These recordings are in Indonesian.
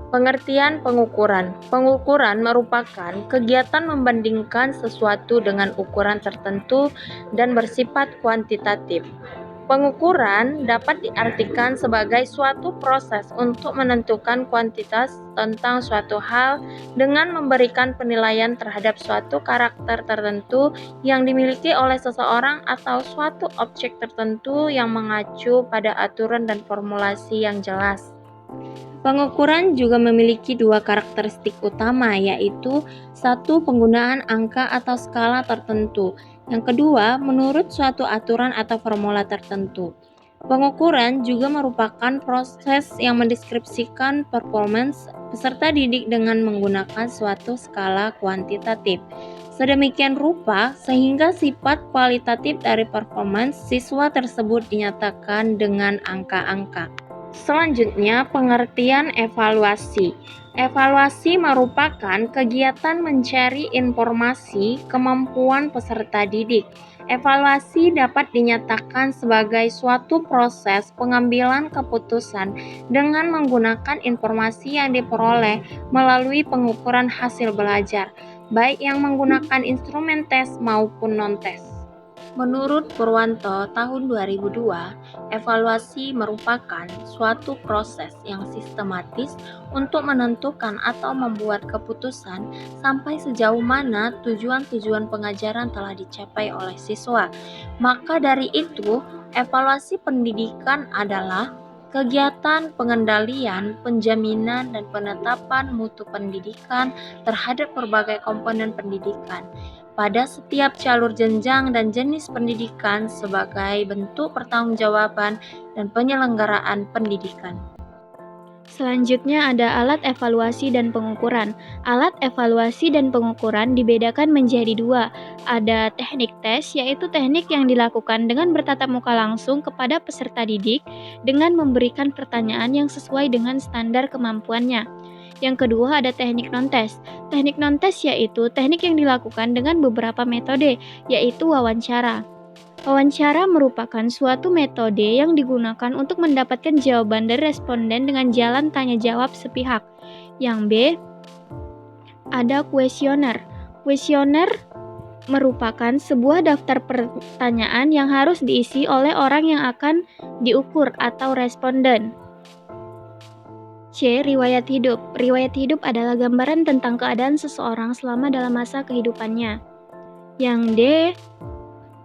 Pengertian pengukuran. Pengukuran merupakan kegiatan membandingkan sesuatu dengan ukuran tertentu dan bersifat kuantitatif. Pengukuran dapat diartikan sebagai suatu proses untuk menentukan kuantitas tentang suatu hal dengan memberikan penilaian terhadap suatu karakter tertentu yang dimiliki oleh seseorang atau suatu objek tertentu yang mengacu pada aturan dan formulasi yang jelas. Pengukuran juga memiliki dua karakteristik utama, yaitu satu, penggunaan angka atau skala tertentu. Yang kedua, menurut suatu aturan atau formula tertentu. Pengukuran juga merupakan proses yang mendeskripsikan performance peserta didik dengan menggunakan suatu skala kuantitatif. Sedemikian rupa sehingga sifat kualitatif dari performance siswa tersebut dinyatakan dengan angka-angka. Selanjutnya, pengertian evaluasi. Evaluasi merupakan kegiatan mencari informasi kemampuan peserta didik. Evaluasi dapat dinyatakan sebagai suatu proses pengambilan keputusan dengan menggunakan informasi yang diperoleh melalui pengukuran hasil belajar, baik yang menggunakan instrumen tes maupun non-tes. Menurut Purwanto tahun 2002, evaluasi merupakan suatu proses yang sistematis untuk menentukan atau membuat keputusan sampai sejauh mana tujuan-tujuan pengajaran telah dicapai oleh siswa. Maka dari itu, evaluasi pendidikan adalah kegiatan pengendalian, penjaminan, dan penetapan mutu pendidikan terhadap berbagai komponen pendidikan pada setiap jalur jenjang dan jenis pendidikan sebagai bentuk pertanggungjawaban dan penyelenggaraan pendidikan. Selanjutnya ada alat evaluasi dan pengukuran. Alat evaluasi dan pengukuran dibedakan menjadi dua. Ada teknik tes, yaitu teknik yang dilakukan dengan bertatap muka langsung kepada peserta didik dengan memberikan pertanyaan yang sesuai dengan standar kemampuannya. Yang kedua ada teknik non-tes. Teknik non-tes yaitu teknik yang dilakukan dengan beberapa metode, yaitu wawancara. Wawancara merupakan suatu metode yang digunakan untuk mendapatkan jawaban dari responden dengan jalan tanya jawab sepihak. Yang B, ada kuesioner. Kuesioner merupakan sebuah daftar pertanyaan yang harus diisi oleh orang yang akan diukur atau responden. C. Riwayat hidup. Riwayat hidup adalah gambaran tentang keadaan seseorang selama dalam masa kehidupannya. Yang D,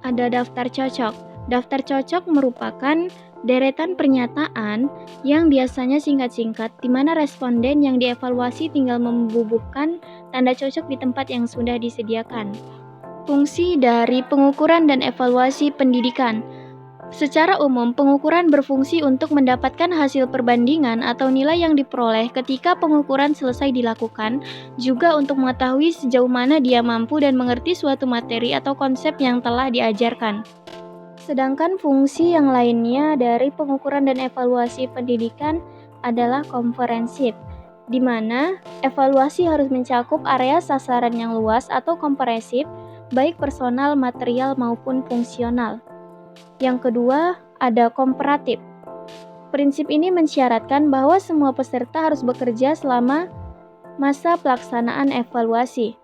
ada daftar cocok. Daftar cocok merupakan deretan pernyataan yang biasanya singkat-singkat, di mana responden yang dievaluasi tinggal membubuhkan tanda cocok di tempat yang sudah disediakan. Fungsi dari pengukuran dan evaluasi pendidikan. Secara umum, pengukuran berfungsi untuk mendapatkan hasil perbandingan atau nilai yang diperoleh ketika pengukuran selesai dilakukan, juga untuk mengetahui sejauh mana dia mampu dan mengerti suatu materi atau konsep yang telah diajarkan. Sedangkan fungsi yang lainnya dari pengukuran dan evaluasi pendidikan adalah komprehensif, di mana evaluasi harus mencakup area sasaran yang luas atau komprehensif, baik personal, material, maupun fungsional. Yang kedua, ada komparatif. Prinsip ini mensyaratkan bahwa semua peserta harus bekerja selama masa pelaksanaan evaluasi.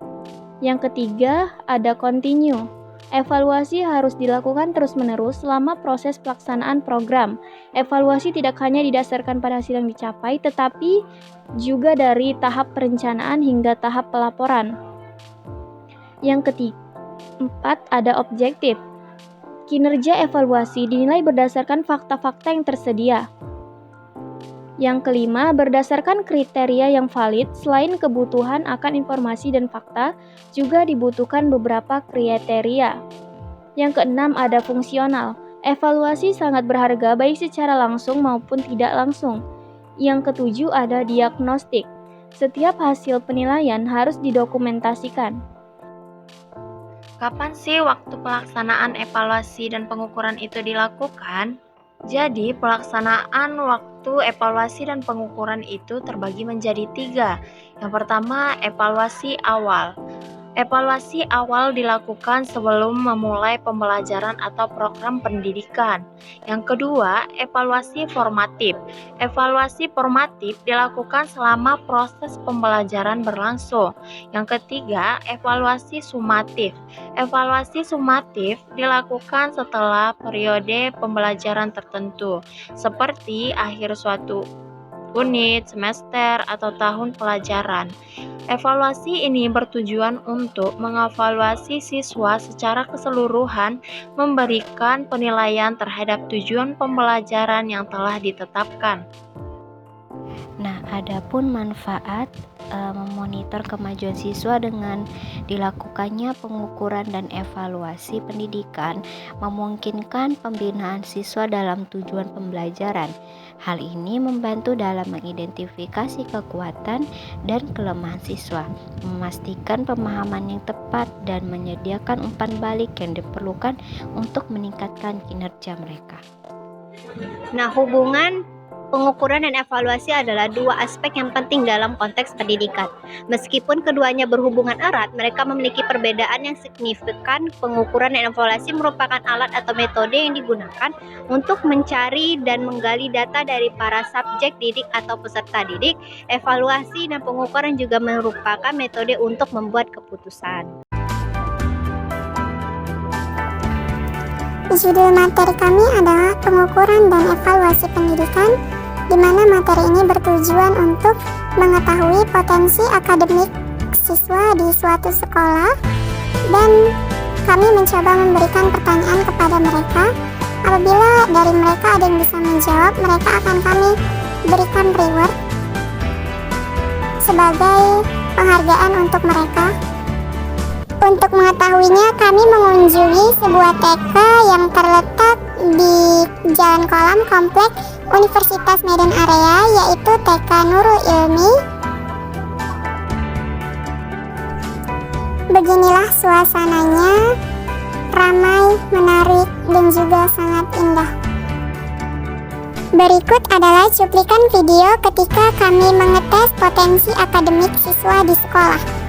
Yang ketiga, ada kontinu. Evaluasi harus dilakukan terus-menerus selama proses pelaksanaan program. Evaluasi tidak hanya didasarkan pada hasil yang dicapai, tetapi juga dari tahap perencanaan hingga tahap pelaporan. Yang keempat, ada objektif. Kinerja evaluasi dinilai berdasarkan fakta-fakta yang tersedia. Yang kelima, berdasarkan kriteria yang valid, selain kebutuhan akan informasi dan fakta, juga dibutuhkan beberapa kriteria. Yang keenam, ada fungsional. Evaluasi sangat berharga baik secara langsung maupun tidak langsung. Yang ketujuh, ada diagnostik. Setiap hasil penilaian harus didokumentasikan. Kapan sih waktu pelaksanaan evaluasi dan pengukuran itu dilakukan? Jadi, pelaksanaan waktu evaluasi dan pengukuran itu terbagi menjadi 3. Yang pertama, evaluasi awal. Evaluasi awal dilakukan sebelum memulai pembelajaran atau program pendidikan. Yang kedua, evaluasi formatif. Evaluasi formatif dilakukan selama proses pembelajaran berlangsung. Yang ketiga, evaluasi sumatif. Evaluasi sumatif dilakukan setelah periode pembelajaran tertentu, seperti akhir suatu unit, semester, atau tahun pelajaran. Evaluasi ini bertujuan untuk mengevaluasi siswa secara keseluruhan, memberikan penilaian terhadap tujuan pembelajaran yang telah ditetapkan. Nah, adapun manfaat memonitor kemajuan siswa dengan dilakukannya pengukuran dan evaluasi pendidikan memungkinkan pembinaan siswa dalam tujuan pembelajaran. Hal ini membantu dalam mengidentifikasi kekuatan dan kelemahan siswa, memastikan pemahaman yang tepat, dan menyediakan umpan balik yang diperlukan untuk meningkatkan kinerja mereka. Nah, hubungan pengukuran dan evaluasi adalah dua aspek yang penting dalam konteks pendidikan. Meskipun keduanya berhubungan erat, mereka memiliki perbedaan yang signifikan. Pengukuran dan evaluasi merupakan alat atau metode yang digunakan untuk mencari dan menggali data dari para subjek didik atau peserta didik. Evaluasi dan pengukuran juga merupakan metode untuk membuat keputusan. Judul materi kami adalah pengukuran dan evaluasi pendidikan, di mana materi ini bertujuan untuk mengetahui potensi akademik siswa di suatu sekolah, dan kami mencoba memberikan pertanyaan kepada mereka. Apabila dari mereka ada yang bisa menjawab, mereka akan kami berikan reward sebagai penghargaan untuk mereka. Untuk mengetahuinya, kami mengunjungi sebuah TK yang terletak di Jalan Kolam Komplek Universitas Medan Area, yaitu TK Nurul Ilmi. Beginilah suasananya, ramai, menarik, dan juga sangat indah. Berikut adalah cuplikan video ketika kami mengetes potensi akademik siswa di sekolah.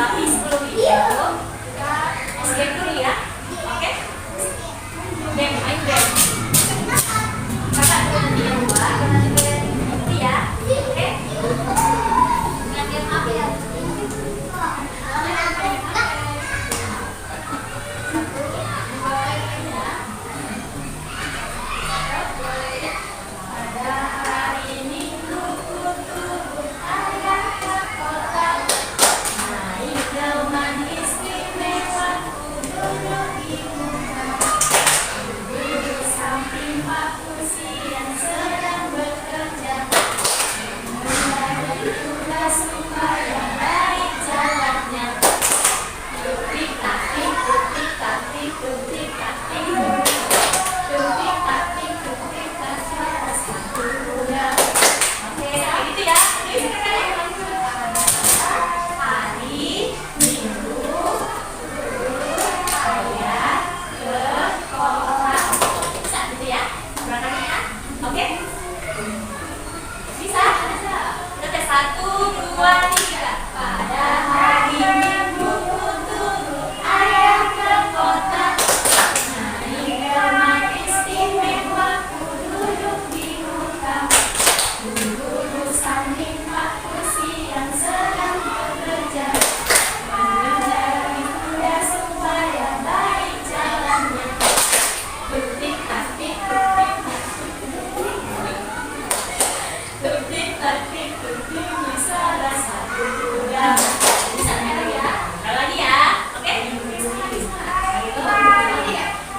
Tapi sebelum itu kita escape dulu ya. Oke? Game, main game. Kakak nanti yang buat, nanti kalian ngerti ya. Oke? Main game apa ya?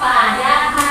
Pada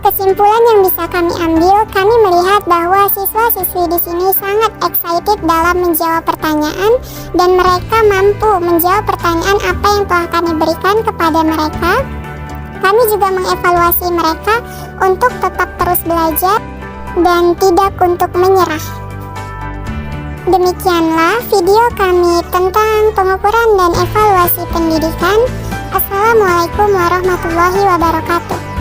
Kesimpulan yang bisa kami ambil, kami melihat bahwa siswa-siswi di sini sangat excited dalam menjawab pertanyaan dan mereka mampu menjawab pertanyaan apa yang telah kami berikan kepada mereka. Kami juga mengevaluasi mereka untuk tetap terus belajar dan tidak untuk menyerah. Demikianlah video kami tentang pengukuran dan evaluasi pendidikan. Assalamualaikum warahmatullahi wabarakatuh.